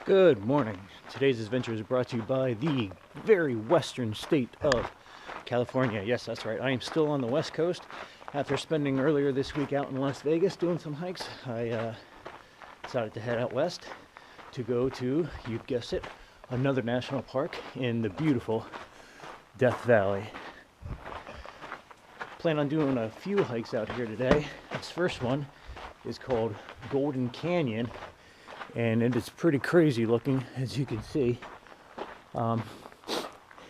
Good morning. Today's adventure is brought to you by the very western state of California. Yes, that's right. I am still on the West Coast. After spending earlier this week out in Las Vegas doing some hikes, I decided to head out west to go to, you'd guess it, another national park in the beautiful Death Valley. Plan on doing a few hikes out here today. This first one is called Golden Canyon, and it is pretty crazy looking, as you can see.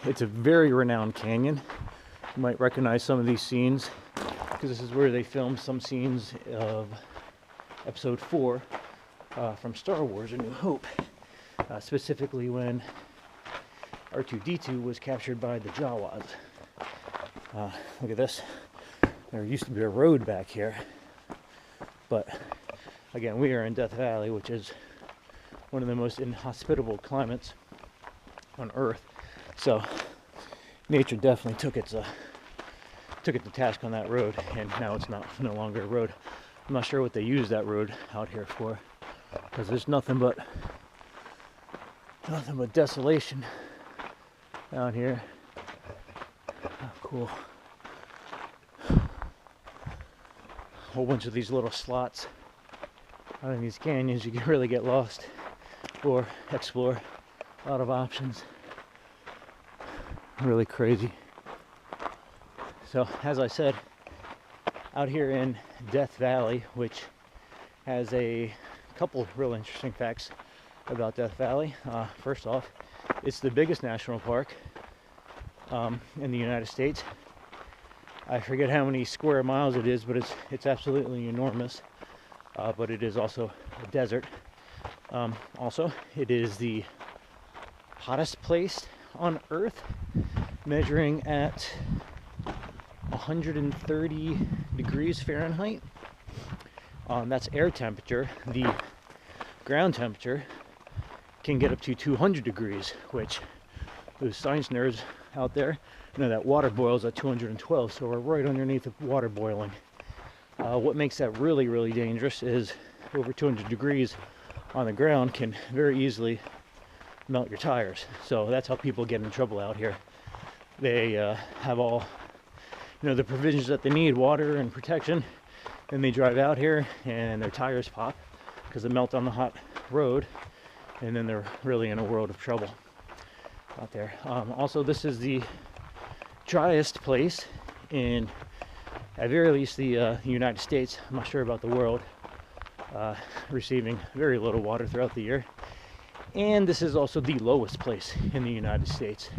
It's a very renowned canyon. You might recognize some of these scenes because this is where they filmed some scenes of episode 4 from Star Wars: A New Hope, specifically when R2-D2 was captured by the Jawas. Look at this. There used to be a road back here, but again, we are in Death Valley, which is one of the most inhospitable climates on Earth. So nature definitely took it to task on that road, and now it's no longer a road. I'm not sure what they use that road out here for, because there's nothing but desolation out here. Oh, cool. A whole bunch of these little slots out in these canyons. You can really get lost or explore a lot of options. Really crazy. So, as I said, out here in Death Valley, which has a couple real interesting facts about Death Valley. First off, it's the biggest national park in the United States. I forget how many square miles it is, but it's absolutely enormous. But it is also a desert. Also, it is the hottest place on Earth, measuring at 130 degrees Fahrenheit. That's air temperature. The ground temperature can get up to 200 degrees, which those science nerds out there know that water boils at 212, so we're right underneath the water boiling. What makes that really, really dangerous is over 200 degrees on the ground can very easily melt your tires. So that's how people get in trouble out here. They have all, the provisions that they need, water and protection, and they drive out here and their tires pop because they melt on the hot road, and then they're really in a world of trouble out there. Also, this is the driest place in, at very least, the United States. I'm not sure about the world. Receiving very little water throughout the year. And this is also the lowest place in the United States.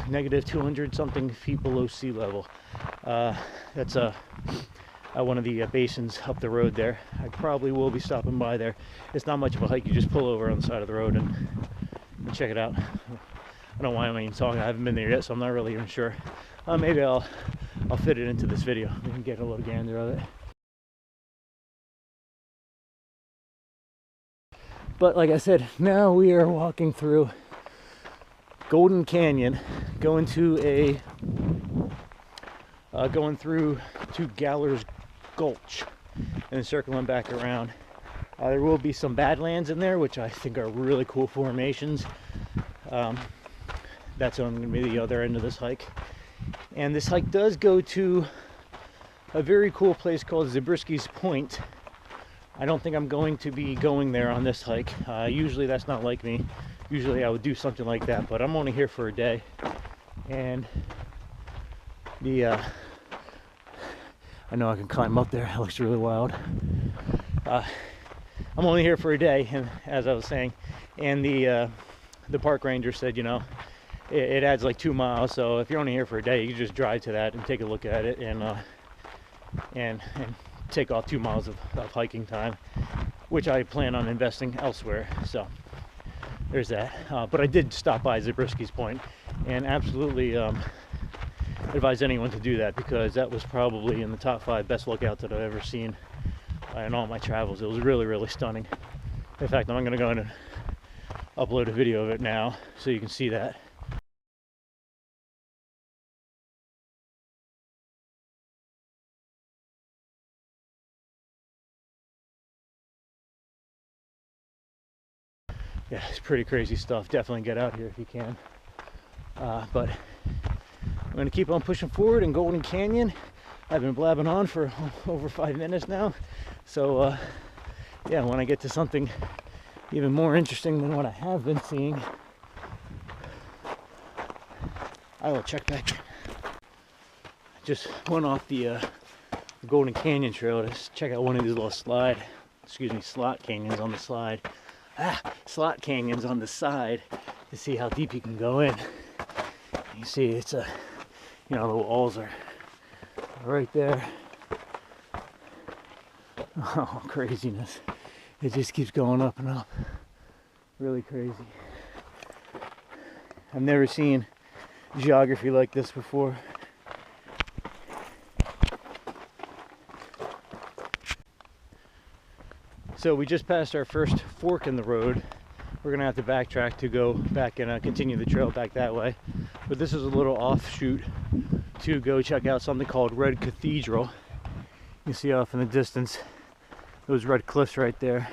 Negative 200 something feet below sea level. That's one of the basins up the road there. I probably will be stopping by there. It's not much of a hike. You just pull over on the side of the road and check it out. I don't know why I'm even talking. I haven't been there yet, so I'm not really even sure. Maybe I'll fit it into this video. We can get a little gander of it. But like I said, now we are walking through Golden Canyon, going through to Galler's Gulch, and circling back around. There will be some badlands in there, which I think are really cool formations. That's going to be the other end of this hike. And this hike does go to a very cool place called Zabrisky's Point. I don't think I'm going to be going there on this hike. Usually that's not like me. Usually I would do something like that, but I'm only here for a day. And I know I can climb up there. It looks really wild. I'm only here for a day, and as I was saying, and the park ranger said, it adds like 2 miles. So if you're only here for a day, you can just drive to that and take a look at it, and take off 2 miles of hiking time, which I plan on investing elsewhere. So there's that. But I did stop by Zabrisky's Point, and absolutely advise anyone to do that, because that was probably in the top 5 best lookouts that I've ever seen in all my travels. It was really, really stunning. In fact, I'm going to go in and upload a video of it now so you can see that. yeah, it's pretty crazy stuff. Definitely get out here if you can. But I'm gonna keep on pushing forward in Golden Canyon. I've been blabbing on for over 5 minutes now. So yeah, when I get to something even more interesting than what I have been seeing, I will check back in. Just went off the Golden Canyon Trail to check out one of these little slot canyons on the slide. Slot canyons on the side to see how deep you can go in. You see, it's the walls are right there. Oh, craziness. It just keeps going up and up. Really crazy. I've never seen geography like this before. So we just passed our first fork in the road. We're gonna have to backtrack to go back and continue the trail back that way. But this is a little offshoot to go check out something called Red Cathedral. You see off in the distance those red cliffs right there.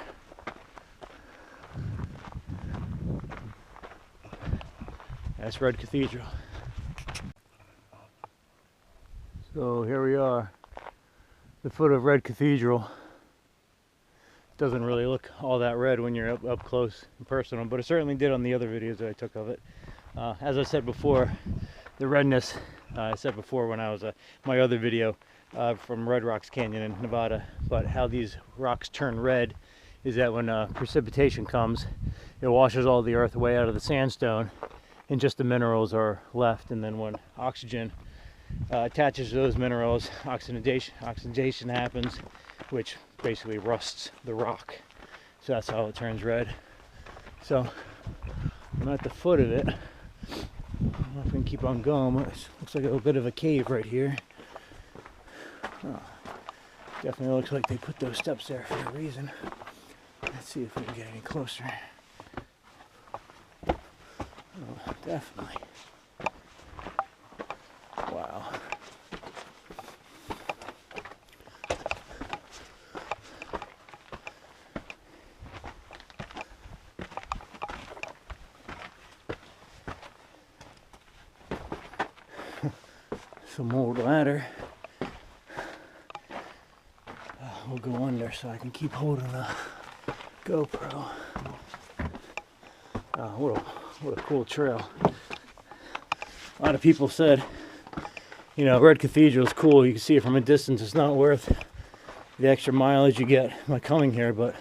That's Red Cathedral. So here we are, the foot of Red Cathedral. Doesn't really look all that red when you're up close and personal, but it certainly did on the other videos that I took of it. As I said before, the redness, I said before when I was my other video from Red Rocks Canyon in Nevada, but how these rocks turn red is that when precipitation comes, it washes all the earth away out of the sandstone and just the minerals are left, and then when oxygen attaches to those minerals, oxidation happens, which basically rusts the rock. So that's how it turns red. So I'm at the foot of it. I don't know if we can keep on going, but it looks like a little bit of a cave right here. Oh, definitely looks like they put those steps there for a reason. Let's see if we can get any closer. Oh, definitely. Wow. Some old ladder. We'll go under so I can keep holding the GoPro. What a cool trail. A lot of people said, Red Cathedral is cool. You can see it from a distance. It's not worth the extra mileage you get by coming here, but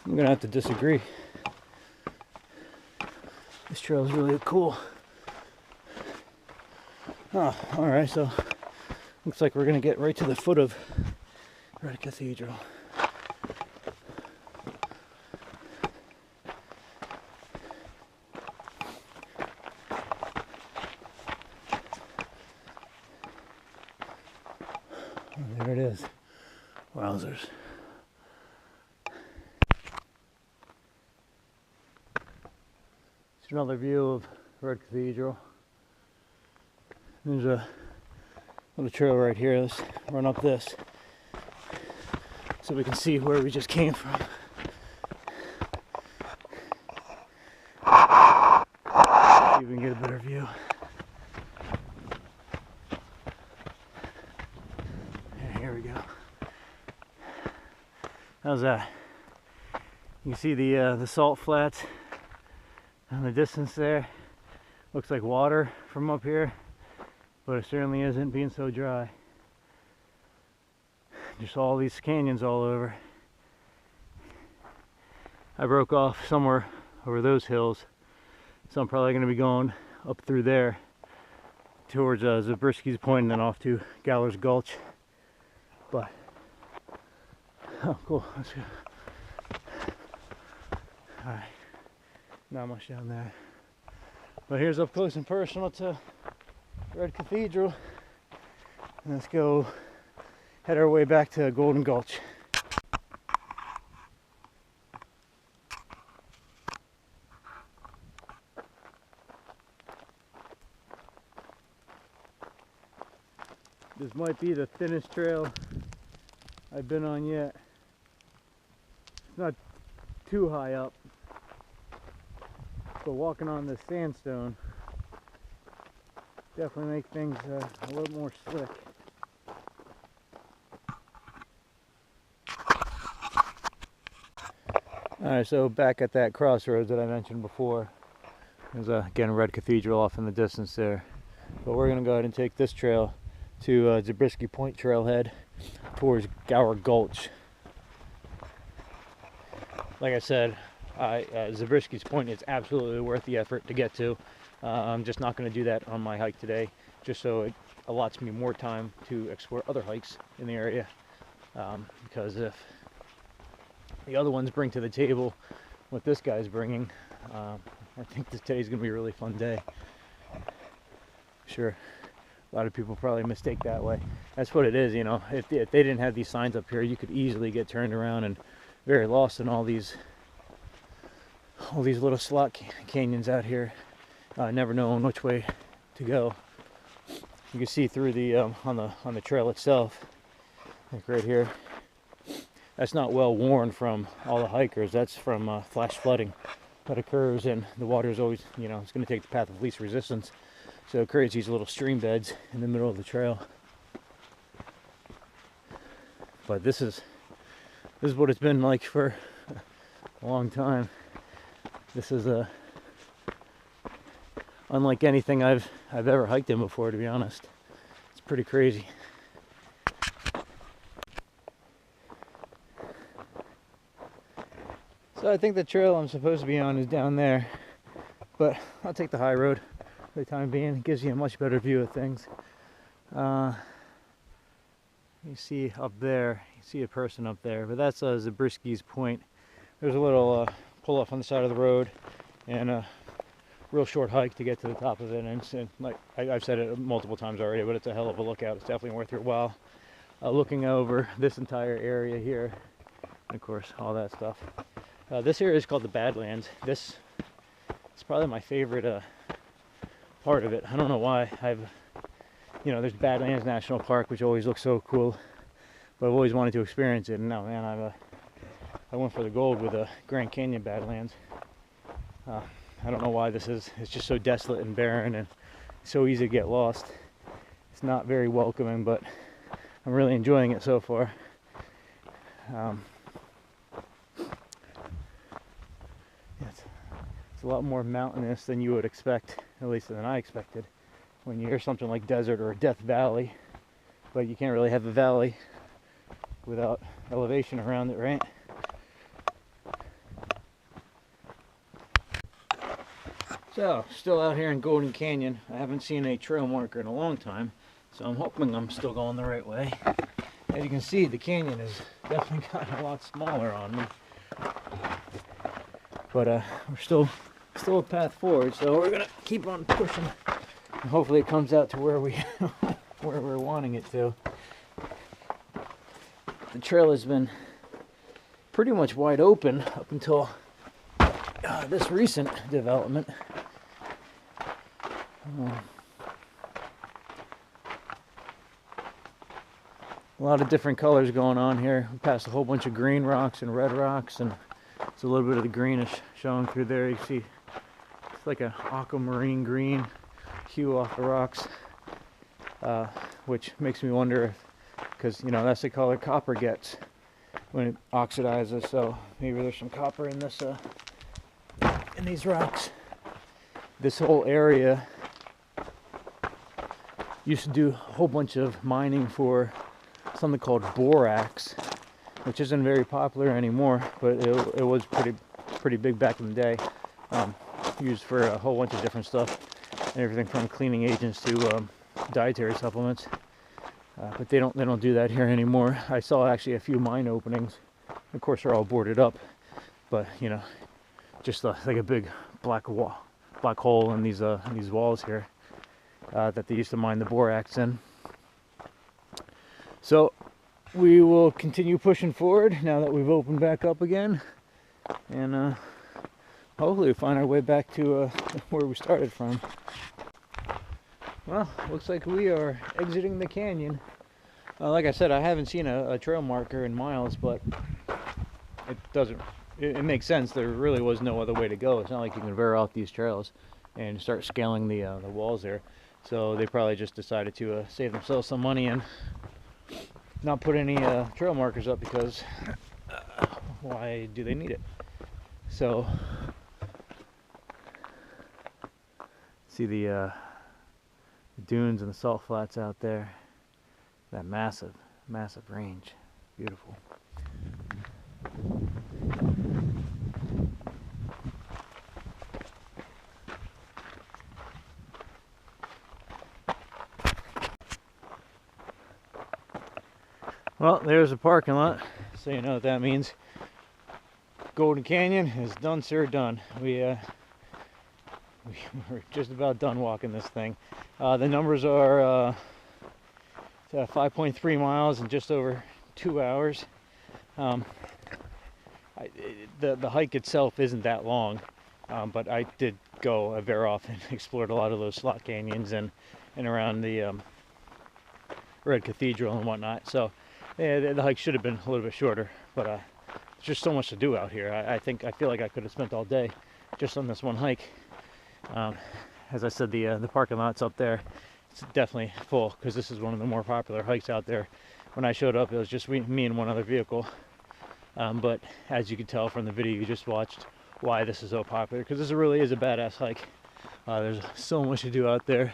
I'm gonna have to disagree. This trail is really cool. Oh, alright, so looks like we're gonna get right to the foot of Red Cathedral. Oh, there it is. Wowzers. It's another view of Red Cathedral. There's a little trail right here. Let's run up this so we can see where we just came from. See if we can get a better view. Yeah, here we go. How's that? You can see the salt flats in the distance there. Looks like water from up here, but it certainly isn't, being so dry. Just all these canyons all over. I broke off somewhere over those hills, so I'm probably going to be going up through there towards Zabrisky's Point and then off to Galler's Gulch. But oh, cool. Let's go. All right, not much down there, but here's up close and personal to Red Cathedral. Let's go head our way back to Golden Gulch. This might be the thinnest trail I've been on yet. It's not too high up, but walking on this sandstone definitely make things a little more slick. Alright, so back at that crossroads that I mentioned before, there's again a red cathedral off in the distance there. But we're going to go ahead and take this trail to Zabriskie Point trailhead towards Gower Gulch. Like I said, Zabriskie's Point is absolutely worth the effort to get to. I'm just not going to do that on my hike today, just so it allots me more time to explore other hikes in the area. Because if the other ones bring to the table what this guy's bringing, I think today's going to be a really fun day. Sure, a lot of people probably mistake that way. That's what it is, you know. If they didn't have these signs up here, you could easily get turned around and very lost in all these little slot canyons out here, never knowing which way to go. You can see through the on the trail itself, like right here. That's not well worn from all the hikers. That's from flash flooding that occurs, and the water is always, you know, it's going to take the path of least resistance. So it creates these little stream beds in the middle of the trail. But this is what it's been like for a long time. This is unlike anything I've ever hiked in before, to be honest. It's pretty crazy. So I think the trail I'm supposed to be on is down there, but I'll take the high road for the time being. It gives you a much better view of things. You see up there, you see a person up there, but that's Zabriskie's Point. There's a little pull off on the side of the road and a real short hike to get to the top of it. And like I've said it multiple times already, but it's a hell of a lookout. It's definitely worth your while. Looking over this entire area here, and of course all that stuff. This area is called the Badlands. This is probably my favorite part of it. I don't know why. You know, there's Badlands National Park, which always looks so cool, but I've always wanted to experience it. And now, man, I went for the gold with the Grand Canyon Badlands. I don't know why this is. It's just so desolate and barren, and so easy to get lost. It's not very welcoming, but I'm really enjoying it so far. It's a lot more mountainous than you would expect, at least than I expected, when you hear something like desert or Death Valley. But you can't really have a valley without elevation around it, right? So, still out here in Golden Canyon. I haven't seen a trail marker in a long time, so I'm hoping I'm still going the right way. As you can see, the canyon has definitely gotten a lot smaller on me. But we're still a path forward, so we're gonna keep on pushing. And hopefully it comes out to where where we're wanting it to. The trail has been pretty much wide open up until this recent development. A lot of different colors going on here. We passed a whole bunch of green rocks and red rocks, and it's a little bit of the greenish showing through there. You see it's like an aquamarine green hue off the rocks, which makes me wonder if, because you know that's the color copper gets when it oxidizes, so maybe there's some copper in this in these rocks. This whole area used to do a whole bunch of mining for something called borax, which isn't very popular anymore, but it was pretty big back in the day. Used for a whole bunch of different stuff, everything from cleaning agents to dietary supplements. But they don't do that here anymore. I saw actually a few mine openings. Of course, they're all boarded up, but you know, just like a big black hole in these walls here that they used to mine the borax in. So we will continue pushing forward now that we've opened back up again, and hopefully we find our way back to where we started from. Well, looks like we are exiting the canyon. Like I said, I haven't seen a trail marker in miles, but it doesn't it makes sense. There really was no other way to go. It's not like you can veer off these trails and start scaling the walls there. So they probably just decided to save themselves some money and not put any trail markers up, because why do they need it? So see the dunes and the salt flats out there. That massive range. Beautiful. Well, there's the parking lot, so you know what that means. Golden Canyon is done, sir, done. We're just about done walking this thing. The numbers are 5.3 miles in just over 2 hours. The hike itself isn't that long, but I did go very often, explored a lot of those slot canyons and around the Red Cathedral and whatnot. So yeah, the hike should have been a little bit shorter, but there's just so much to do out here. I feel like I could have spent all day just on this one hike. As I said, the parking lot's up there. It's definitely full, because this is one of the more popular hikes out there. When I showed up, it was just me and one other vehicle. But as you can tell from the video you just watched, why this is so popular, because this really is a badass hike. There's so much to do out there.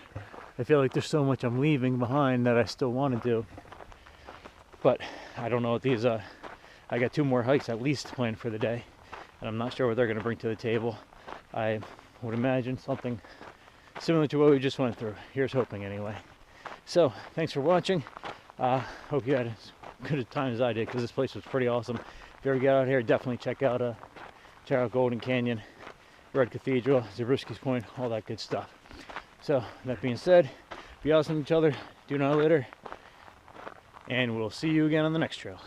I feel like there's so much I'm leaving behind that I still want to do. But I don't know what these, I got 2 more hikes at least planned for the day, and I'm not sure what they're going to bring to the table. I would imagine something similar to what we just went through. Here's hoping, anyway. So, thanks for watching. Hope you had as good a time as I did, because this place was pretty awesome. If you ever get out here, definitely check out Golden Canyon, Red Cathedral, Zabriskie Point, all that good stuff. So, that being said, be awesome to each other, do not litter, and we'll see you again on the next trail.